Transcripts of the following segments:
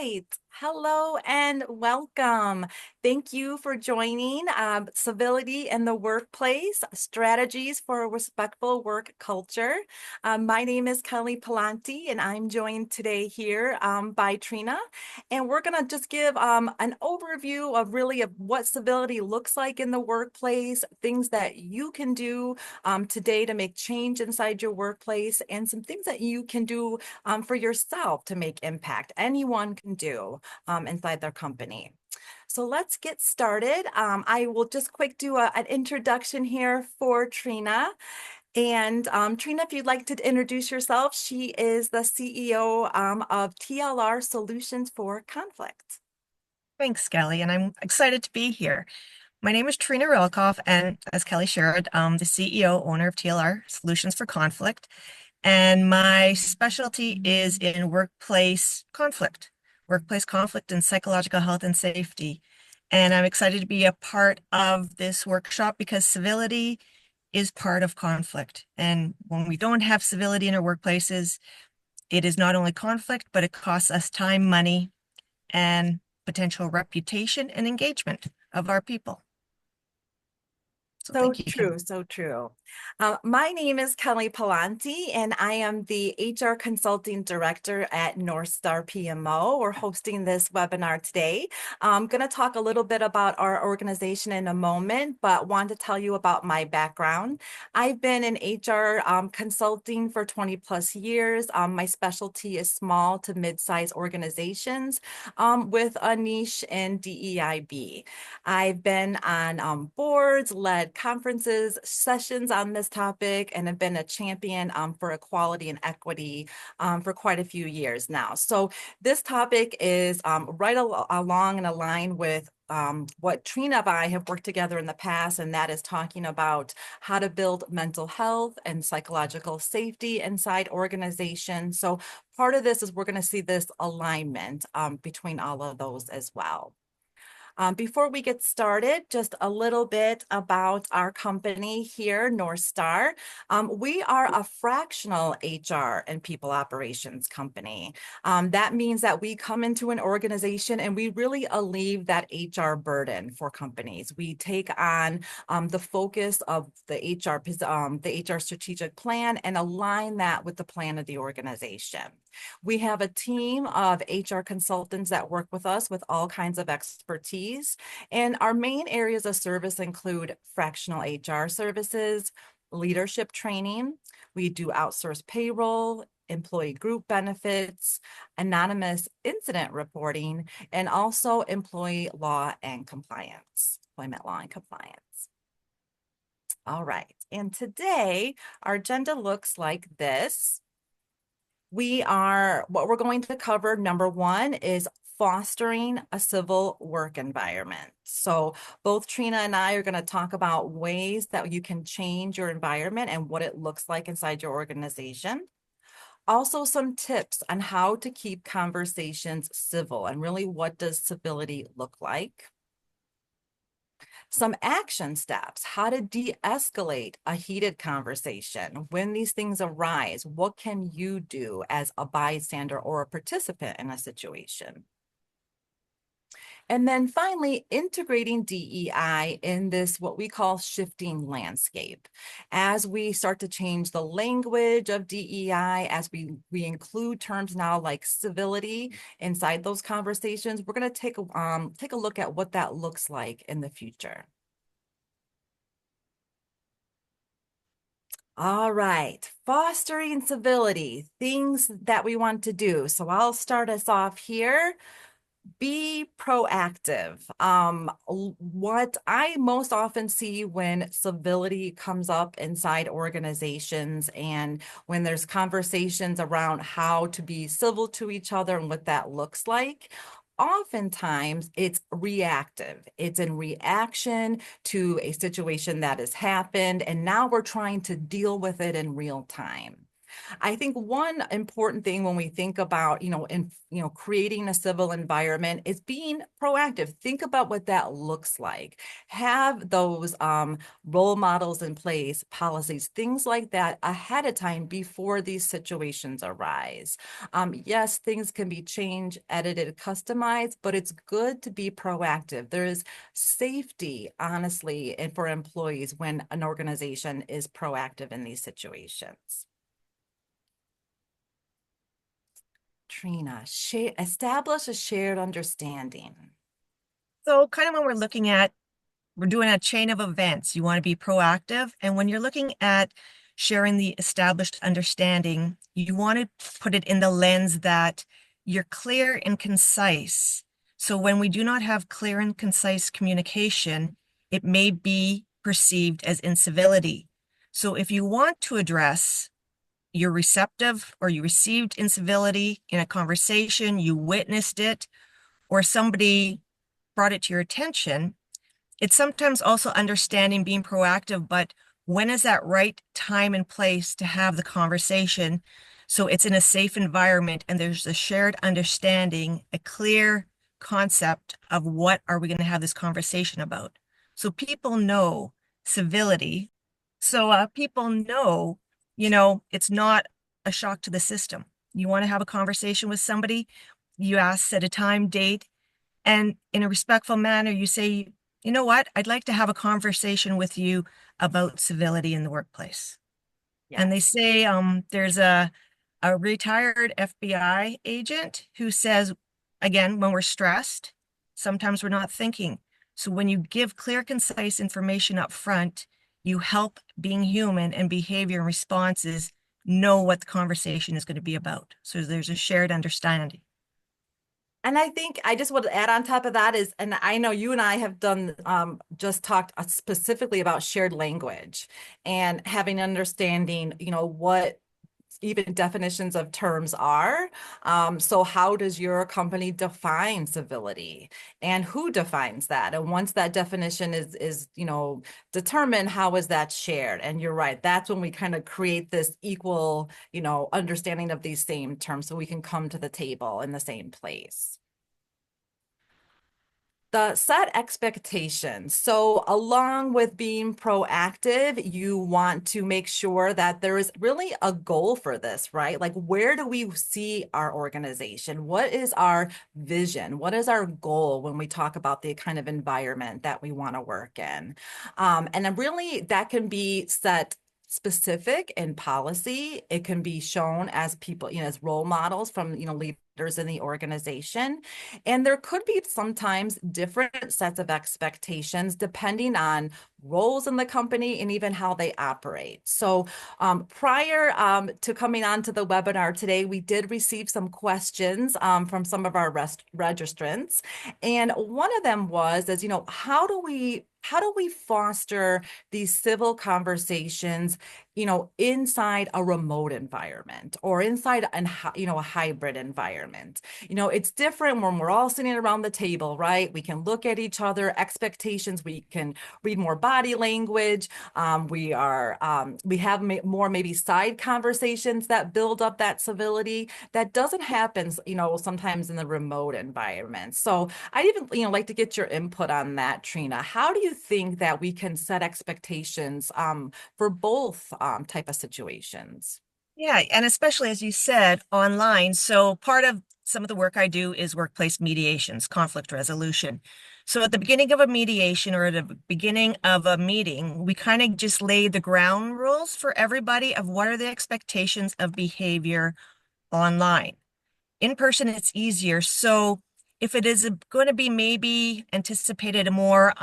right. Hello and welcome. Thank you for joining Civility in the Workplace, Strategies for a Respectful Work Culture. My name is Kelly Pallanti, and I'm joined today here by Treena. And we're going to just give an overview of really of what civility looks like in the workplace, things that you can do today to make change inside your workplace, and some things that you can do for yourself to make impact. Anyone can do inside their company. So let's get started. I will just quick do an introduction here for Treena. And Treena, if you'd like to introduce yourself, she is the CEO of TLR Solutions for Conflict. Thanks, Kelly, and I'm excited to be here. My name is Treena Reilkoff, and as Kelly shared, I'm the CEO, owner of TLR Solutions for Conflict, and my specialty is in workplace conflict and psychological health and safety. And I'm excited to be a part of this workshop because civility is part of conflict. And when we don't have civility in our workplaces, it is not only conflict, but it costs us time, money, and potential reputation and engagement of our people. So So thank you, true, Kelly. so true. My name is Kelly Pallanti, and I am the HR Consulting Director at NorthstarPMO. We're hosting this webinar today. I'm going to talk a little bit about our organization in a moment, but want to tell you about my background. I've been in HR consulting for 20 plus years. My specialty is small to mid-sized organizations with a niche in DEIB. I've been on boards, led conferences, sessions on this topic, and have been a champion for equality and equity for quite a few years now. So this topic is right along and aligned with what Treena and I have worked together in the past, and that is talking about how to build mental health and psychological safety inside organizations. So part of this is we're going to see this alignment between all of those as well. Before we get started, just a little bit about our company here, Northstar. We are a fractional HR and people operations company. That means that we come into an organization and we really alleviate that HR burden for companies. We take on the focus of the HR strategic plan and align that with the plan of the organization. We have a team of HR consultants that work with us with all kinds of expertise. And our main areas of service include fractional HR services, leadership training. We do outsourced payroll, employee group benefits, anonymous incident reporting, and also employment law and compliance. All right. And today, our agenda looks like this. What we're going to cover, number one, is fostering a civil work environment. So both Treena and I are going to talk about ways that you can change your environment and what it looks like inside your organization. Also, some tips on how to keep conversations civil and really what does civility look like. Some action steps, how to de-escalate a heated conversation. When these things arise, what can you do as a bystander or a participant in a situation? And then finally, integrating DEI in this, what we call shifting landscape. As we start to change the language of DEI, as we include terms now like civility inside those conversations, we're going to take a look at what that looks like in the future. All right, fostering civility, things that we want to do. So I'll start us off here. Be proactive. What I most often see when civility comes up inside organizations and when there's conversations around how to be civil to each other and what that looks like, oftentimes it's reactive. It's in reaction to a situation that has happened, and now we're trying to deal with it in real time. I think one important thing when we think about, creating a civil environment is being proactive. Think about what that looks like. Have those role models in place, policies, things like that ahead of time before these situations arise. Yes, things can be changed, edited, customized, but it's good to be proactive. There is safety, honestly, and for employees when an organization is proactive in these situations. Treena, establish a shared understanding. So kind of when we're doing a chain of events, you want to be proactive. And when you're looking at sharing the established understanding, you want to put it in the lens that you're clear and concise. So when we do not have clear and concise communication, it may be perceived as incivility. So if you want to address you're receptive or you received incivility in a conversation, you witnessed it, or somebody brought it to your attention, it's sometimes also understanding being proactive, but when is that right time and place to have the conversation? So it's in a safe environment and there's a shared understanding, a clear concept of what are we going to have this conversation about. So people know civility. So people know, it's not a shock to the system. You want to have a conversation with somebody, you ask, set a time, date, and in a respectful manner, you say, you know what? I'd like to have a conversation with you about civility in the workplace. And they Yes. say there's a retired FBI agent who says, again, when we're stressed, sometimes we're not thinking. So when you give clear, concise information up front, you help being human and behavior and responses know what the conversation is going to be about. So there's a shared understanding. And I think I just want to add on top of that is, and I know you and I have done just talked specifically about shared language and having understanding, what even definitions of terms are. So how does your company define civility and who defines that? And once that definition is, determined, how is that shared? And you're right, that's when we kind of create this equal, understanding of these same terms so we can come to the table in the same place. The set expectations. So, along with being proactive, you want to make sure that there is really a goal for this, right? Like, where do we see our organization? What is our vision? What is our goal when we talk about the kind of environment that we want to work in? And then, really, that can be set specific in policy. It can be shown as people, as role models from, leaders in the organization. And there could be sometimes different sets of expectations depending on roles in the company and even how they operate. So prior to coming on to the webinar today, we did receive some questions from some of our registrants. And one of them was, how do we foster these civil conversations, inside a remote environment or inside a hybrid environment? It's different when we're all sitting around the table, right? We can look at each other, expectations, we can read more body language. We have more maybe side conversations that build up that civility that doesn't happen, sometimes in the remote environment. So I'd even, like to get your input on that, Treena. How do you think that we can set expectations for both type of situations? Yeah, and especially as you said, online. So part of some of the work I do is workplace mediations, conflict resolution. So at the beginning of a mediation or at the beginning of a meeting, we kind of just lay the ground rules for everybody of what are the expectations of behavior online. In person, it's easier. So if it is going to be maybe anticipated a more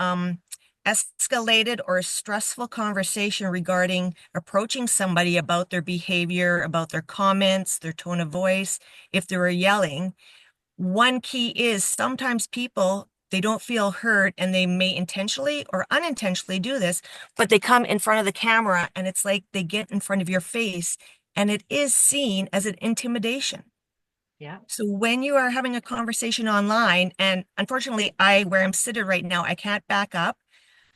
escalated or stressful conversation regarding approaching somebody about their behavior, about their comments, their tone of voice, if they were yelling, one key is sometimes people they don't feel heard and they may intentionally or unintentionally do this, but they come in front of the camera and it's like they get in front of your face and it is seen as an intimidation. Yeah. So when you are having a conversation online, and unfortunately, where I'm seated right now, I can't back up.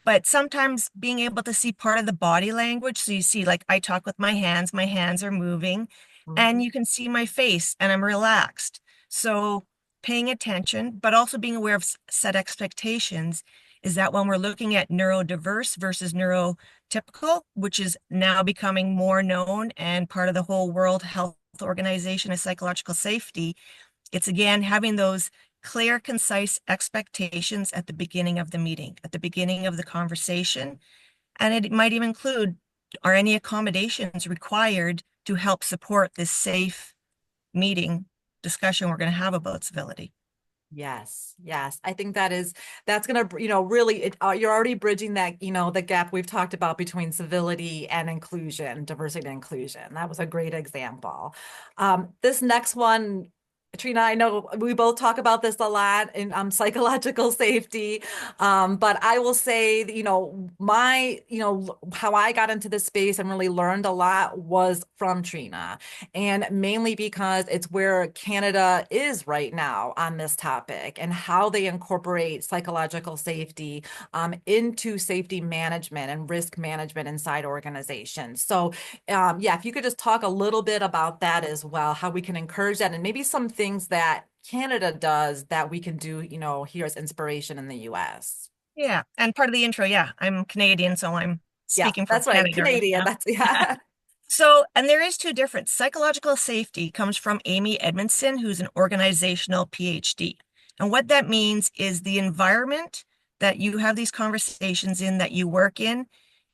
But sometimes being able to see part of the body language. So you see, like I talk with my hands are moving, and Mhm. you can see my face and I'm relaxed. So paying attention, but also being aware of set expectations is that when we're looking at neurodiverse versus neurotypical, which is now becoming more known and part of the whole World Health Organization of psychological safety, it's again having those clear, concise expectations at the beginning of the meeting, at the beginning of the conversation. And it might even include, are any accommodations required to help support this safe meeting discussion we're going to have about civility? Yes, yes. I think that's gonna, really, you're already bridging that, the gap we've talked about between civility and inclusion, diversity and inclusion. That was a great example. This next one, Treena, I know we both talk about this a lot in psychological safety. But I will say that, how I got into this space and really learned a lot was from Treena, and mainly because it's where Canada is right now on this topic and how they incorporate psychological safety into safety management and risk management inside organizations. So, yeah, if you could just talk a little bit about that as well, how we can encourage that and maybe some things that Canada does that we can do, here as inspiration in the US. Yeah. And part of the intro, yeah, I'm Canadian, so I'm Yeah, speaking from that's right. Canada right Canadian. now. That's, yeah. So, and there is two different. Psychological safety comes from Amy Edmondson, who's an organizational PhD. And what that means is the environment that you have these conversations in, that you work in,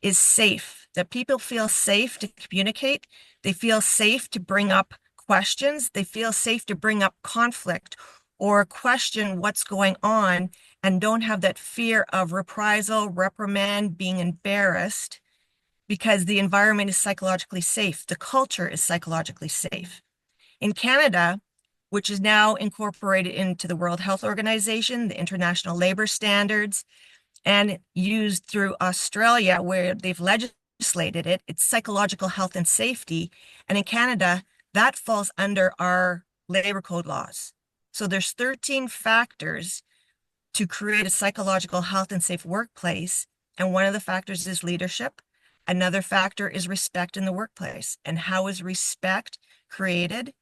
is safe, that people feel safe to communicate. They feel safe to bring up questions. They feel safe to bring up conflict or question what's going on and don't have that fear of reprisal, reprimand, being embarrassed because the environment is psychologically safe. The culture is psychologically safe. In Canada, which is now incorporated into the World Health Organization, the International Labor Standards, and used through Australia, where they've legislated it, it's psychological health and safety. And in Canada, that falls under our labor code laws. So there's 13 factors to create a psychological health and safe workplace. And one of the factors is leadership. Another factor is respect in the workplace. And how is respect created?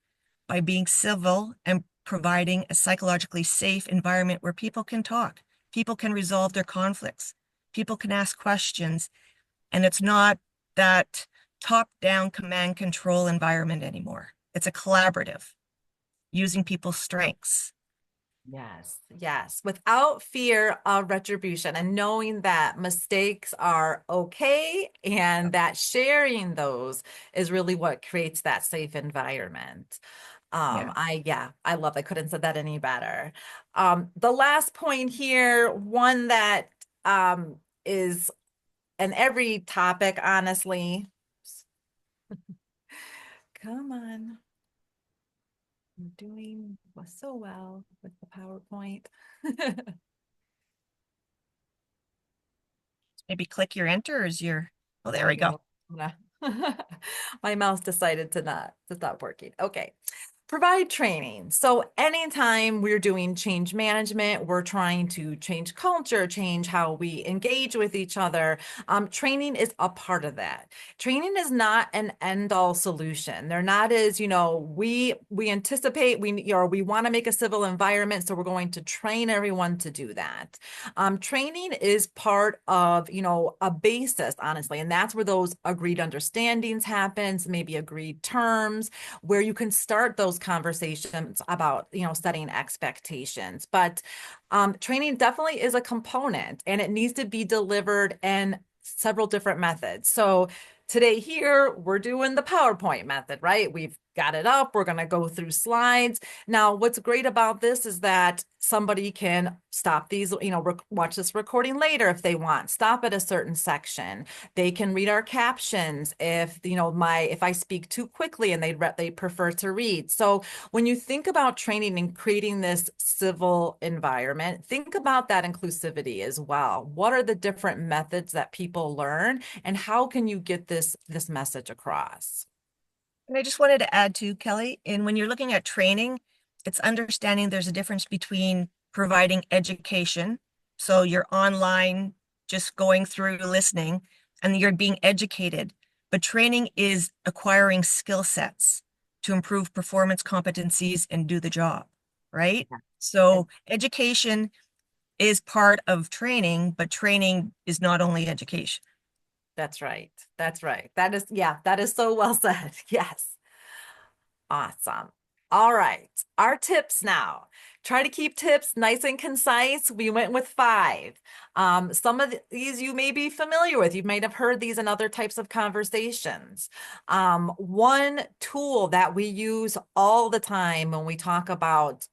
By being civil and providing a psychologically safe environment where people can talk, people can resolve their conflicts, people can ask questions. And it's not that top-down command control environment anymore. It's a collaborative, using people's strengths. Yes, yes, without fear of retribution and knowing that mistakes are okay and that sharing those is really what creates that safe environment. Yeah. Yeah, I love, I couldn't have said that any better. The last point here, one that is in every topic, honestly. Come on. You're doing so well with the PowerPoint. Maybe click your enter as your, oh, there There we we go. go. My mouse decided to stop working. Okay. Provide training. So anytime we're doing change management, we're trying to change culture, change how we engage with each other. Training is a part of that. Training is not an end-all solution. They're not as, we anticipate we want to make a civil environment, so we're going to train everyone to do that. Training is part of, a basis, honestly, and that's where those agreed understandings happens, maybe agreed terms, where you can start those conversations about, setting expectations. But training definitely is a component and it needs to be delivered in several different methods. So today here, we're doing the PowerPoint method, right? We've got it up. We're going to go through slides. Now, what's great about this is that somebody can stop these, watch this recording later if they want, stop at a certain section. They can read our captions if, if I speak too quickly and they prefer to read. So when you think about training and creating this civil environment, think about that inclusivity as well. What are the different methods that people learn and how can you get this message across? And I just wanted to add to Kelly, and when you're looking at training, it's understanding there's a difference between providing education, so your online just going through listening and you're being educated. But training is acquiring skill sets to improve performance competencies and do the job, right? Yeah. So education is part of training, but training is not only education. That's right. That's right. That is, yeah, that is so well said. Yes. Awesome. All right. Our tips now. Try to keep tips nice and concise. We went with five. Some of these you may be familiar with. You might have heard these in other types of conversations. One tool that we use all the time when we talk about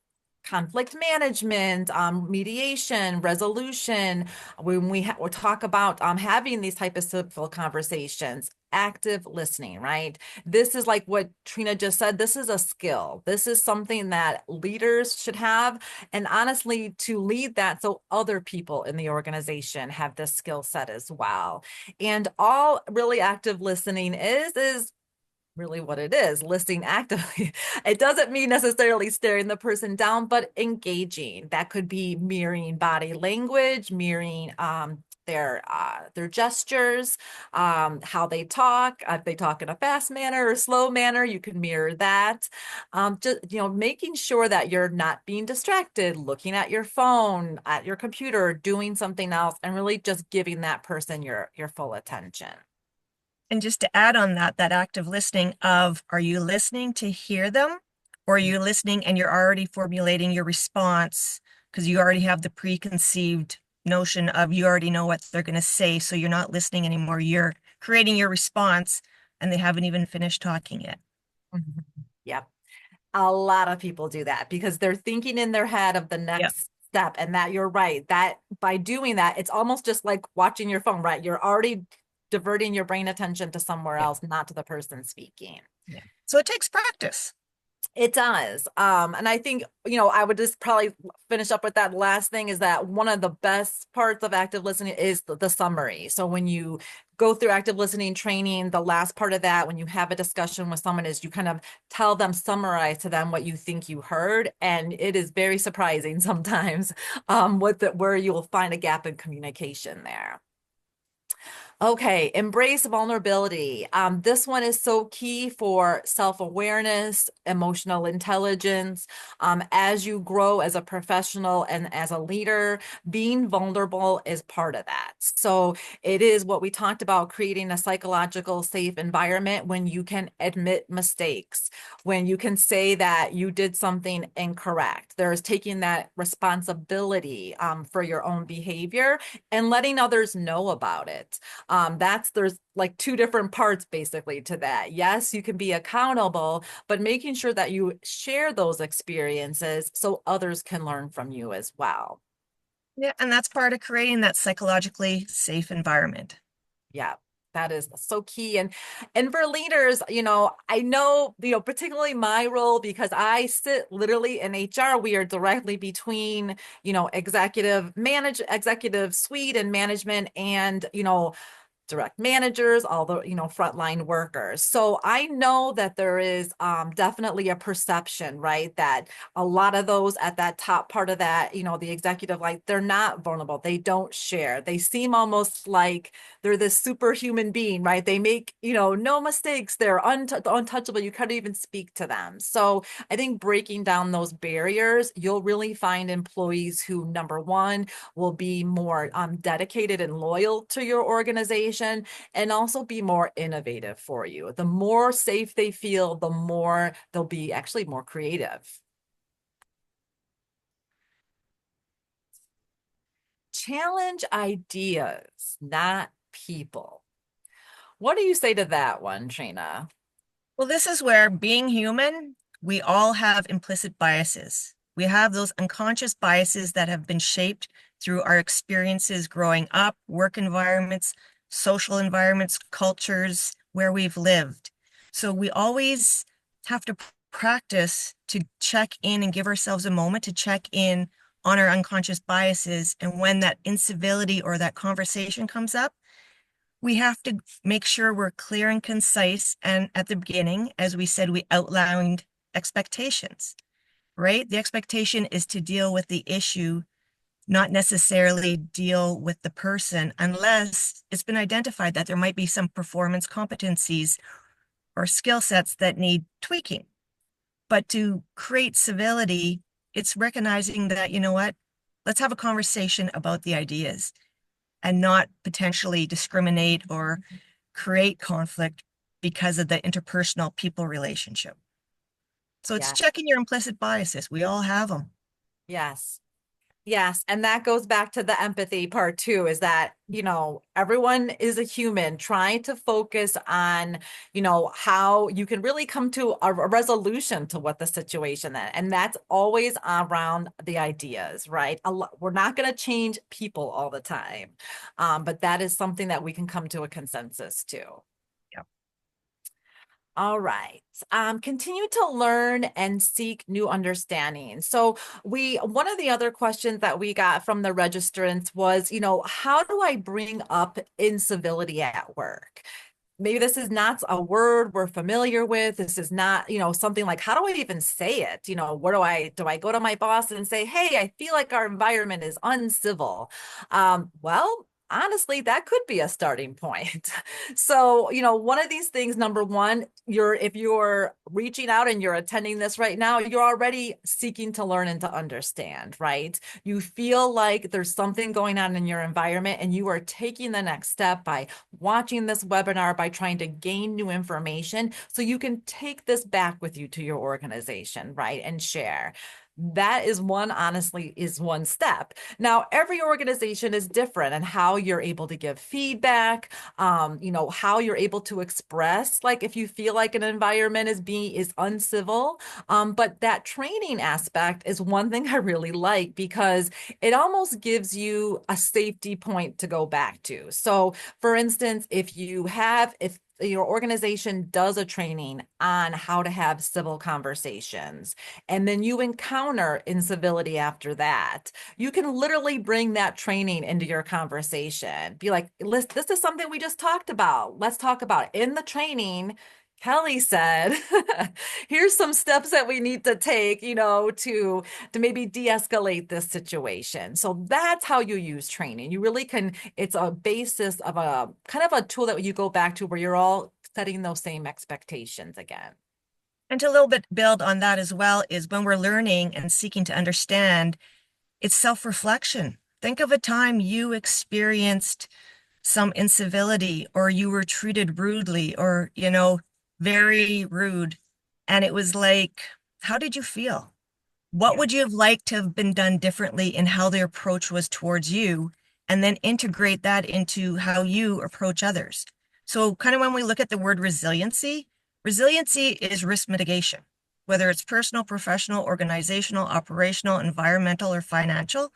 conflict management, mediation, resolution, when we talk about having these type of civil conversations, active listening, right? This is like what Treena just said. This is a skill. This is something that leaders should have. And honestly, to lead that so other people in the organization have this skill set as well. And all really active listening is really what it is, listening actively. It doesn't mean necessarily staring the person down, but engaging. That could be mirroring body language, mirroring their gestures, how they talk. If they talk in a fast manner or slow manner, you can mirror that. Just making sure that you're not being distracted, looking at your phone, at your computer, doing something else, and really just giving that person your full attention. And just to add on that, that active listening of, are you listening to hear them? Or are you listening and you're already formulating your response because you already have the preconceived notion of you already know what they're going to say. So you're not listening anymore. You're creating your response and they haven't even finished talking yet. Mhm. Yep. A lot of people do that because they're thinking in their head of the Yeah. next step. And that you're right, that by doing that, it's almost just like watching your phone, right? You're already diverting your brain attention to somewhere Yeah. else, not to the person speaking. Yeah. So it takes practice. It does. And I think, I would just probably finish up with that last thing is that one of the best parts of active listening is the summary. So when you go through active listening training, the last part of that, when you have a discussion with someone, is you kind of tell them, summarize to them what you think you heard. And it is very surprising sometimes where you will find a gap in communication there. Okay, embrace vulnerability. This one is so key for self-awareness, emotional intelligence. As you grow as a professional and as a leader, being vulnerable is part of that. So it is what we talked about, creating a psychological safe environment when you can admit mistakes, when you can say that you did something incorrect. There's taking that responsibility for your own behavior and letting others know about it. There's like two different parts basically to that. Yes, you can be accountable, but making sure that you share those experiences so others can learn from you as well. Yeah. And that's part of creating that psychologically safe environment. Yeah, that is so key. And for leaders, I know, particularly my role, because I sit literally in HR, we are directly between, executive suite and management and, direct managers, all the, frontline workers. So I know that there is definitely a perception, right? That a lot of those at that top part of that, the executive, like they're not vulnerable. They don't share. They seem almost like they're this superhuman being, right? They make, no mistakes. They're untouchable. You couldn't even speak to them. So I think breaking down those barriers, you'll really find employees who, number one, will be more dedicated and loyal to your organization and also be more innovative for you. The more safe they feel, the more they'll be actually more creative. Challenge ideas, not people. What do you say to that one, Treena? Well, this is where being human, we all have implicit biases. We have those unconscious biases that have been shaped through our experiences growing up, work environments, social environments, cultures where we've lived. So we always have to practice to check in and give ourselves a moment to check in on our unconscious biases. And when that incivility or that conversation comes up, we have to make sure we're clear and concise. And at the beginning, as we said, we outlined expectations, right? The expectation is to deal with the issue not necessarily deal with the person unless it's been identified that there might be some performance competencies or skill sets that need tweaking. But to create civility, it's recognizing that, you know what, let's have a conversation about the ideas and not potentially discriminate or create conflict because of the interpersonal people relationship. So it's Yeah. checking your implicit biases. We all have them. Yes. Yes, and that goes back to the empathy part too, is that, everyone is a human trying to focus on, how you can really come to a resolution to what the situation is. And that's always around the ideas, right? We're not going to change people all the time. But that is something that we can come to a consensus to. Yep. All right. Continue to learn and seek new understanding. So one of the other questions that we got from the registrants was, how do I bring up incivility at work? Maybe this is not a word we're familiar with. This is not, something like, how do I even say it? What do I go to my boss and say, hey, I feel like our environment is uncivil? Well, honestly, that could be a starting point. So, one of these things, number one, if you're reaching out and you're attending this right now, you're already seeking to learn and to understand, right? You feel like there's something going on in your environment and you are taking the next step by watching this webinar, by trying to gain new information so you can take this back with you to your organization, right? And share. That is honestly, is one step. Now, every organization is different and how you're able to give feedback, how you're able to express, like if you feel like an environment is uncivil. But that training aspect is one thing I really like because it almost gives you a safety point to go back to. So, for instance, if your organization does a training on how to have civil conversations, and then you encounter incivility after that, you can literally bring that training into your conversation. Be like, this is something we just talked about. Let's talk about it. In the training, Kelly said, here's some steps that we need to take, to maybe de-escalate this situation. So that's how you use training. You really can, it's a basis of a kind of a tool that you go back to where you're all setting those same expectations again. And to a little bit build on that as well is when we're learning and seeking to understand, it's self-reflection. Think of a time you experienced some incivility or you were treated rudely or, very rude. And it was like, how did you feel? What Yeah. would you have liked to have been done differently in how their approach was towards you? And then integrate that into how you approach others. So, kind of when we look at the word resiliency, resiliency is risk mitigation, whether it's personal, professional, organizational, operational, environmental, or financial.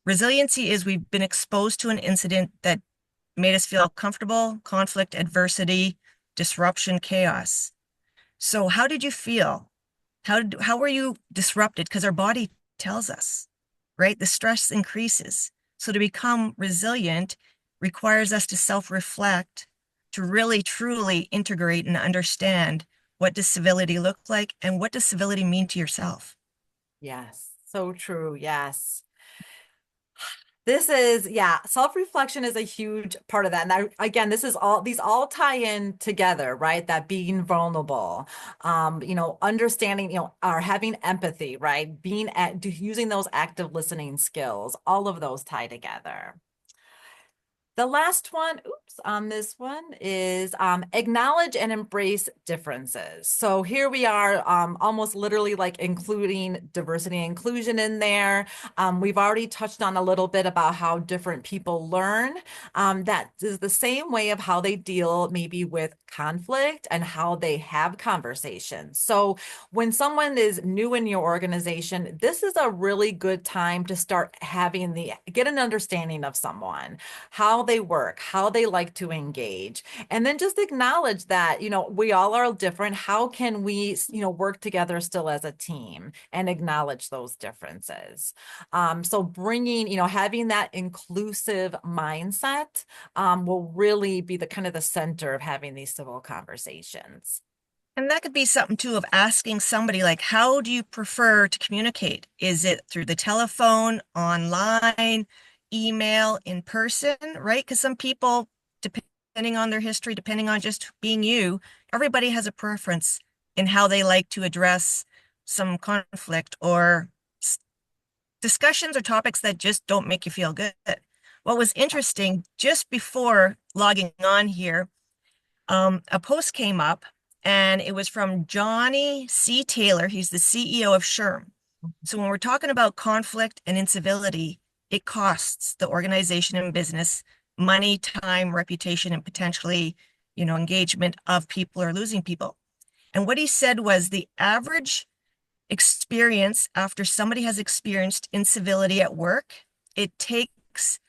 Resiliency is we've been exposed to an incident that made us feel comfortable, conflict, adversity, disruption, chaos. So, how did you feel? How were you disrupted? Because our body tells us, right? The stress increases. So to become resilient requires us to self-reflect, to really truly integrate and understand what does civility look like and what does civility mean to yourself. Yes. So true. Yes. Yeah, self-reflection is a huge part of that. And again, these all tie in together, right? That being vulnerable, understanding, or having empathy, right? Using those active listening skills, all of those tie together. The last one, on this one is acknowledge and embrace differences. So here we are, almost literally like including diversity and inclusion in there. We've already touched on a little bit about how different people learn. That is the same way of how they deal maybe with conflict and how they have conversations. So when someone is new in your organization, this is a really good time to start get an understanding of someone, how they work, how they like to engage, and then just acknowledge that, we all are different. How can we, work together still as a team and acknowledge those differences? So having that inclusive mindset will really be the kind of the center of having these civil conversations. And that could be something too of asking somebody like, how do you prefer to communicate? Is it through the telephone, online, email, in person, right? Because some people, depending on their history, depending on just being you, everybody has a preference in how they like to address some conflict or discussions or topics that just don't make you feel good. What was interesting just before logging on here, a post came up and it was from Johnny C. Taylor. He's the CEO of SHRM. So when we're talking about conflict and incivility, it costs the organization and business money, time, reputation, and potentially, engagement of people or losing people. And what he said was the average experience after somebody has experienced incivility at work, it takes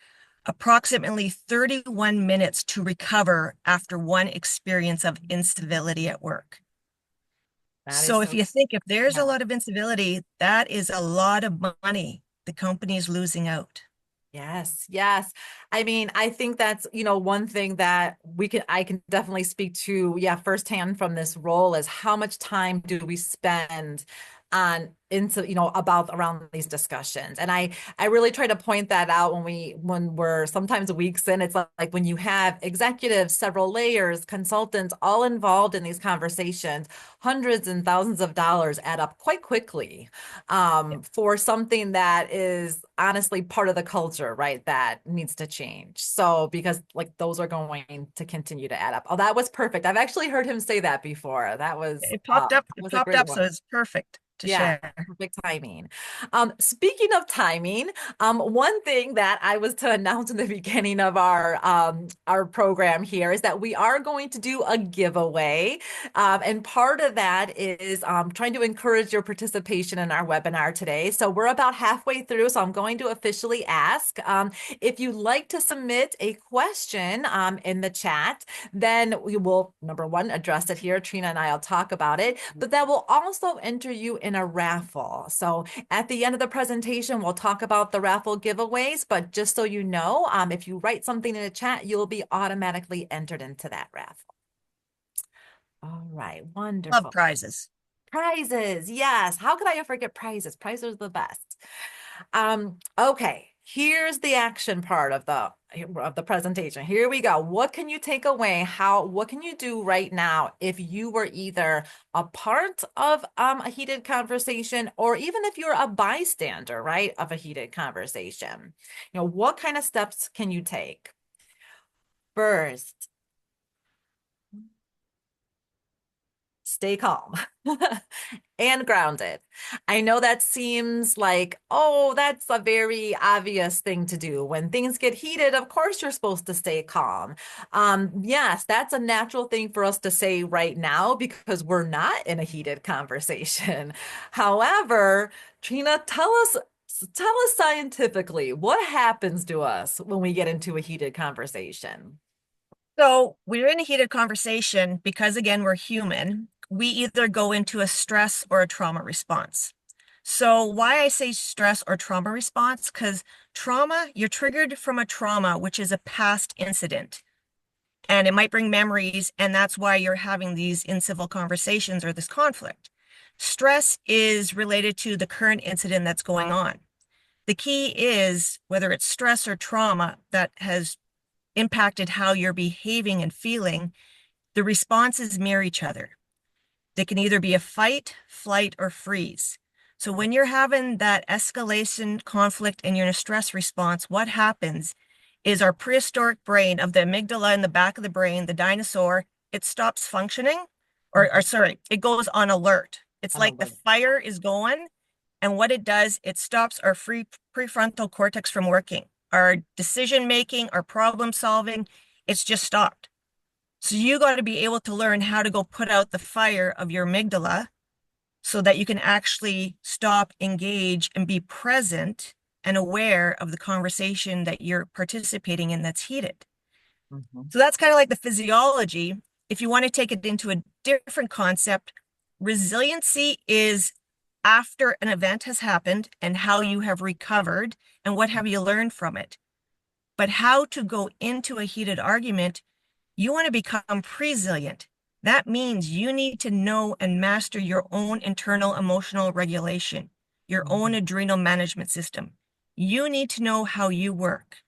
approximately 31 minutes to recover after one experience of incivility at work. That is So if so, you think if there's a yeah. lot of incivility, that is a lot of money the company is losing out. Yes, yes. I mean, I think that's, one thing that I can definitely speak to, yeah, firsthand from this role is how much time do we spend on into, about around these discussions. And I really try to point that out when we're sometimes weeks in. It's like when you have executives, several layers, consultants all involved in these conversations, hundreds and thousands of dollars add up quite quickly for something that is honestly part of the culture, right? That needs to change. So, because like those are going to continue to add up. Oh, that was perfect. I've actually heard him say that before. That It was a popped great up, so one. it's perfect to Yeah, share. perfect timing. Speaking of timing, one thing that I was to announce in the beginning of our program here is that we are going to do a giveaway. And part of that is trying to encourage your participation in our webinar today. So we're about halfway through, so I'm going to officially ask if you'd like to submit a question in the chat, then we will, number one, address it here. Treena and I will talk about it, but that will also enter you in a raffle. So at the end of the presentation, we'll talk about the raffle giveaways, but just so you know, if you write something in the chat, you'll be automatically entered into that raffle. All right, Love wonderful. prizes. Prizes, yes. How could I forget prizes? Prizes are the best. Okay, here's the action part of the presentation. Here we go. What can you take away? What can you do right now if you were either a part of a heated conversation or even if you're a bystander, right, of a heated conversation? What kind of steps can you take? First, stay calm and grounded. I know that seems like, oh, that's a very obvious thing to do. When things get heated, of course you're supposed to stay calm. Yes, that's a natural thing for us to say right now because we're not in a heated conversation. However, Trina, tell us scientifically what happens to us when we get into a heated conversation. So we're in a heated conversation because, again, we're human. We either go into a stress or a trauma response. So why I say stress or trauma response, because trauma, you're triggered from a trauma, which is a past incident. And it might bring memories, and that's why you're having these incivil conversations or this conflict. Stress is related to the current incident that's going on. The key is whether it's stress or trauma that has impacted how you're behaving and feeling, the responses mirror each other. They can either be a fight, flight, or freeze. So when you're having that escalation conflict and you're in a stress response, what happens is our prehistoric brain of the amygdala in the back of the brain, the dinosaur, it stops functioning, or sorry, it goes on alert. It's On a like the little. fire is going, and what it does, it stops our prefrontal cortex from working. Our decision making, our problem solving, it's just stopped. So you got to be able to learn how to go put out the fire of your amygdala so that you can actually stop, engage, and be present and aware of the conversation that you're participating in that's heated. Mhm. So that's kind of like the physiology. If you want to take it into a different concept, resiliency is after an event has happened and how you have recovered and what have you learned from it. But how to go into a heated argument, you want to become resilient. That means you need to know and master your own internal emotional regulation, your own Mhm. adrenal management system. You need to know how you work.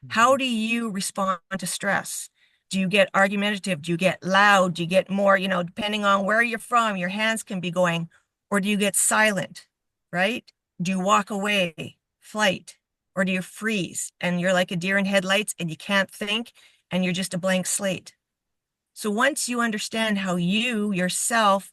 How Mhm. do you respond to stress? Do you get argumentative? Do you get loud? Do you get more, depending on where you're from, your hands can be going, or do you get silent, right? Do you walk away, flight, or do you freeze and you're like a deer in headlights and you can't think and you're just a blank slate? So once you understand how you yourself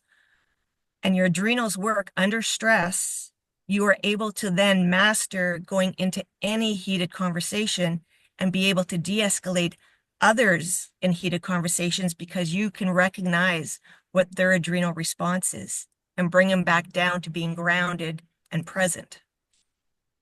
and your adrenals work under stress, you are able to then master going into any heated conversation and be able to de-escalate others in heated conversations because you can recognize what their adrenal response is and bring them back down to being grounded and present.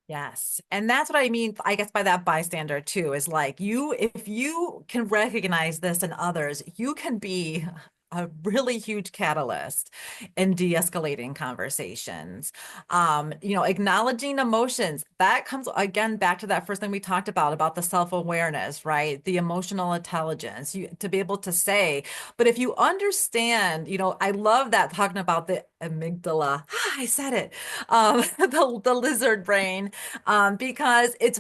Yes. And that's what I mean, I guess, by that bystander too, is like if you can recognize this in others, you can be a really huge catalyst in de-escalating conversations. Acknowledging emotions, that comes again back to that first thing we talked about the self-awareness, right? The emotional intelligence, to be able to say, but if you understand, I love that talking about the amygdala. I said it. The lizard brain, because it's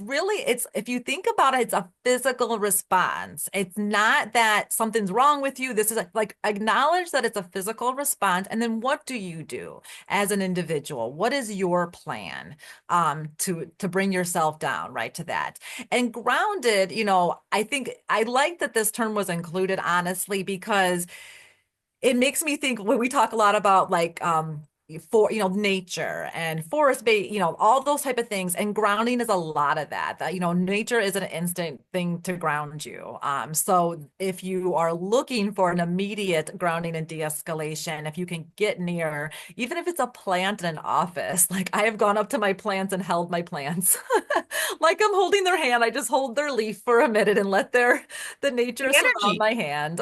if you think about it, it's a physical response. It's not that something's wrong with you. This is like acknowledge that it's a physical response, and then what do you do as an individual? What is your plan to bring yourself down, right, to that? And grounded, I think I like that this term was included, honestly, because it makes me think when we talk a lot about like for nature and forest based, all those type of things, and grounding is a lot of that nature is an instant thing to ground you. So if you are looking for an immediate grounding and de-escalation, if you can get near, even if it's a plant in an office, like I have gone up to my plants and held my plants like I'm holding their hand. I just hold their leaf for a minute and let the nature The surround energy. my hand.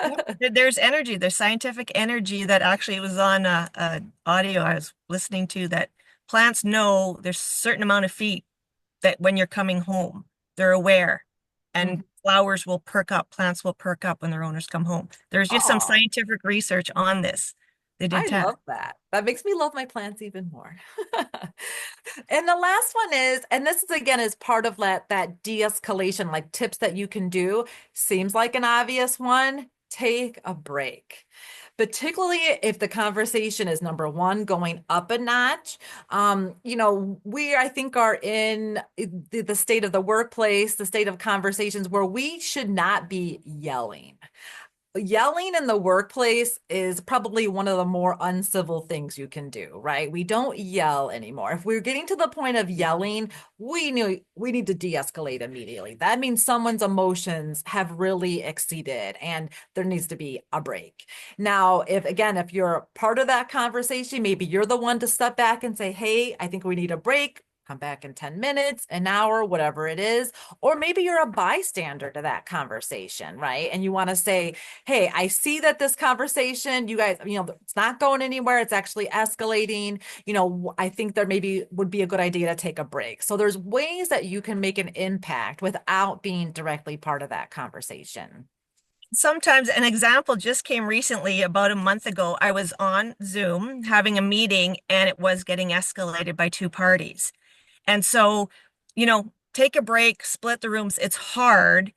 Yep. There's energy, there's scientific energy that actually was on a audio I was listening to that plants know there's a certain amount of feet that when you're coming home, they're aware. And Mhm. flowers will perk up, plants will perk up when their owners come home. There's just some Oh, scientific research on this. They did I test. love that. That makes me love my plants even more. And the last one is, and this is again is part of that de-escalation, like tips that you can do. Seems like an obvious one. Take a break. Particularly if the conversation is number one, going up a notch. We I think are in the state of the workplace, the state of conversations where we should not be yelling. Yelling in the workplace is probably one of the more uncivil things you can do, right? We don't yell anymore. If we're getting to the point of yelling, we need to de-escalate immediately. That means someone's emotions have really exceeded and there needs to be a break. Now, if you're part of that conversation, maybe you're the one to step back and say, "Hey, I think we need a break." Come back in 10 minutes, an hour, whatever it is. Or maybe you're a bystander to that conversation, right? And you want to say, "Hey, I see that this conversation, you guys, it's not going anywhere. It's actually escalating. I think there maybe would be a good idea to take a break." So there's ways that you can make an impact without being directly part of that conversation. Sometimes an example just came recently, about a month ago. I was on Zoom having a meeting and it was getting escalated by two parties. And so, take a break, split the rooms. It's hard.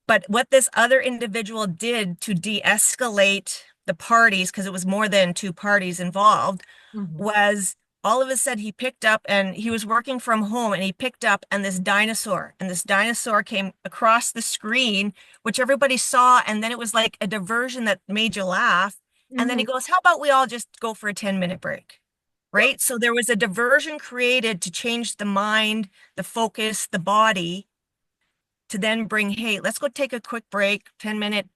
But what this other individual did to de-escalate the parties, because it was more than two parties involved, Mhm. was all of a sudden he picked up and he was working from home and he picked up and this dinosaur came across the screen, which everybody saw. And then it was like a diversion that made you laugh. And then he Mhm. goes, how about we all just go for a 10-minute break? Right. So there was a diversion created to change the mind, the focus, the body to then bring, hey, let's go take a quick break, 10-minute,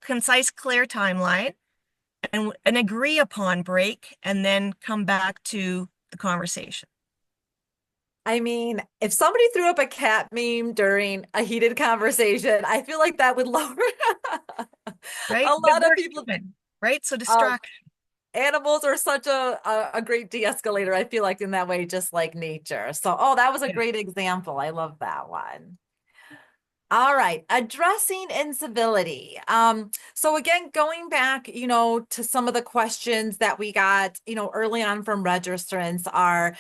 concise, clear timeline and an agree upon break, and then come back to the conversation. I mean, if somebody threw up a cat meme during a heated conversation, I feel like that would lower Right? a But lot of we're people. human, right? So Um, distraction. Animals are such a great de-escalator, I feel like, in that way, just like nature. So, oh, that was a Yeah. great example. I love that one. All right, addressing incivility. So again, going back, to some of the questions that we got, early on from registrants are,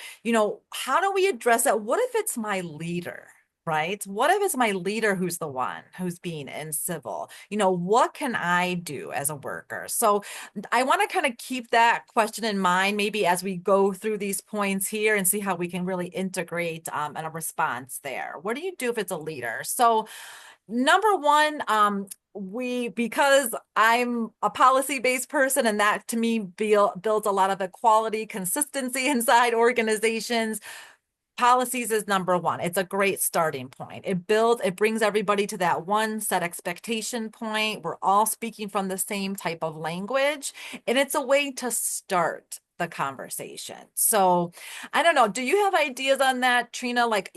how do we address it? What if it's my leader, right? What if it's my leader who's the one who's being incivil? What can I do as a worker? So I want to kind of keep that question in mind, maybe as we go through these points here and see how we can really integrate a response there. What do you do if it's a leader? So number one, because I'm a policy-based person, and that to me builds a lot of equality, consistency inside organizations. Policies is number one. It's a great starting point. It brings everybody to that one set expectation point. We're all speaking from the same type of language, and it's a way to start the conversation. So I don't know. Do you have ideas on that, Treena? Like,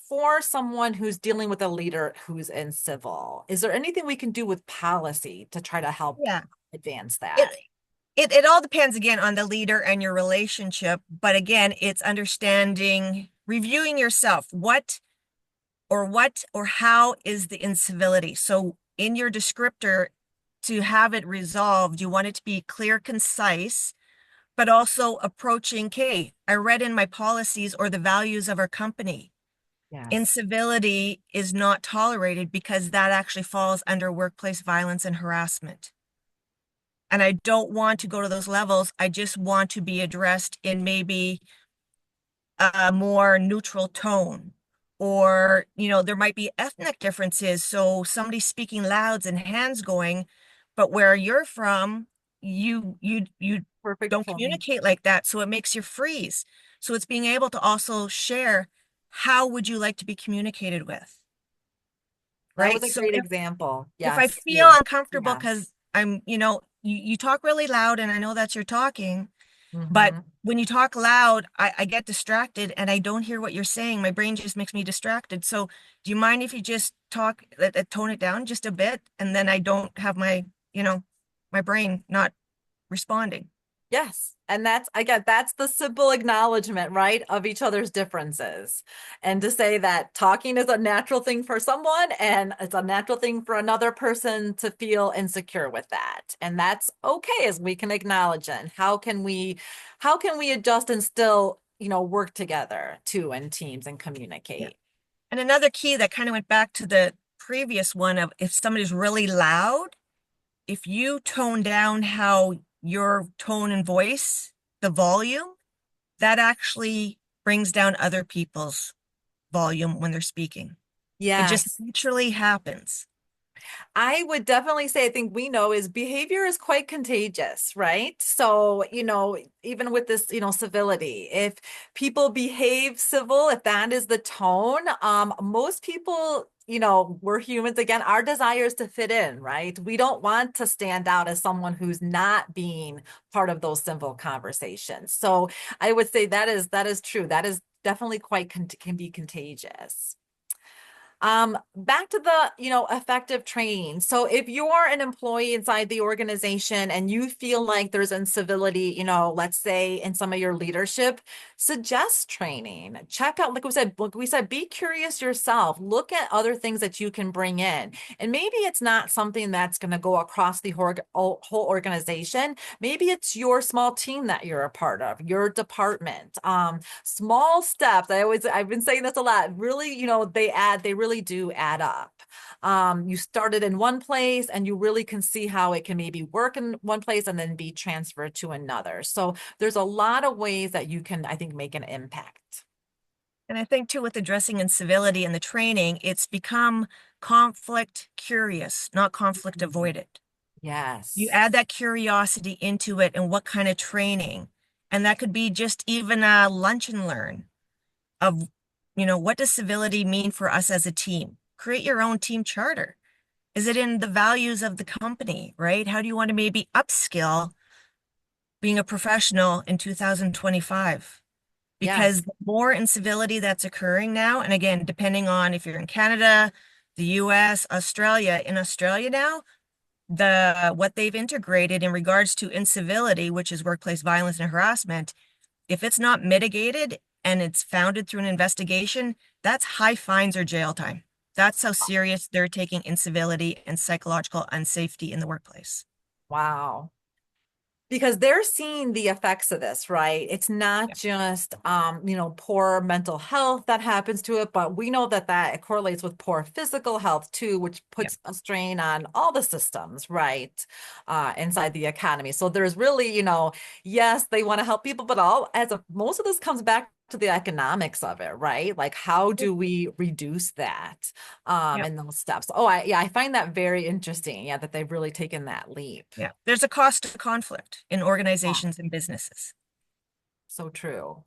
for someone who's dealing with a leader who's in civil, is there anything we can do with policy to try to help Yeah. advance It, that? it all depends again on the leader and your relationship. But again, it's understanding, reviewing yourself. What or how is the incivility? So in your descriptor, to have it resolved, you want it to be clear, concise, but also approaching, okay, I read in my policies or the values of our company. Yes. Incivility is not tolerated because that actually falls under workplace violence and harassment. And I don't want to go to those levels. I just want to be addressed in maybe a more neutral tone. Or, there might be ethnic differences. So somebody speaking louds and hands going, but where you're from, you Perfect don't point. communicate like that. So it makes you freeze. So it's being able to also share how would you like to be communicated with, That was right? a So great if example. if I Yes, feel you. uncomfortable Yes. because you talk really loud and I know that's your talking, but Hmm. when you talk loud, I get distracted and I don't hear what you're saying. My brain just makes me distracted. So do you mind if you just talk, tone it down just a bit, and then I don't have my brain not responding? Yes. And that's the simple acknowledgement, right, of each other's differences. And to say that talking is a natural thing for someone and it's a natural thing for another person to feel insecure with that. And that's okay as we can acknowledge it. And how can we adjust and still, work together too in teams and Yeah. communicate? And another key that kind of went back to the previous one of if somebody's really loud, if you tone down how your tone and voice, the volume, that actually brings down other people's volume when they're speaking. It just Yes. naturally happens. I would definitely say, I think we know is behavior is quite contagious, right? So, even with this, civility, if people behave civil, if that is the tone, most people, we're humans again, our desire is to fit in, right? We don't want to stand out as someone who's not being part of those civil conversations. So I would say that is true. That is definitely can be contagious. Back to the, effective training. So if you're an employee inside the organization and you feel like there's incivility, let's say in some of your leadership, suggest training. Check out, like we said, be curious yourself. Look at other things that you can bring in. And maybe it's not something that's going to go across the whole organization. Maybe it's your small team that you're a part of, your department. Small steps. I've been saying this a lot. Really, they really do add up. You started in one place and you really can see how it can maybe work in one place and then be transferred to another. So there's a lot of ways that you can, I think, make an impact. And I think too, with addressing incivility and the training, it's become conflict curious, not conflict avoided. You Yes. add that curiosity into it and what kind of training. And that could be just even a lunch and learn of, what does civility mean for us as a team? Create your own team charter. Is it in the values of the company, right? How do you want to maybe upskill being a professional in 2025? Because Yes. the more incivility that's occurring now, and again, depending on if you're in Canada, the US, Australia, in Australia now, what they've integrated in regards to incivility, which is workplace violence and harassment, if it's not mitigated and it's founded through an investigation, that's high fines or jail time. That's how serious they're taking incivility and psychological unsafety in the workplace. Wow. Because they're seeing the effects of this, right? It's not Yeah. just poor mental health that happens to it, but we know that it correlates with poor physical health too, which Yeah. puts a strain on all the systems, right? Inside the economy. So there's really, yes, they want to help people, but most of this comes back to the economics of it, right? Like how do we reduce that Yeah. in those steps? I find that very interesting. Yeah, that they've really taken that leap. Yeah. There's a cost to conflict in Yeah, organizations and businesses. so true.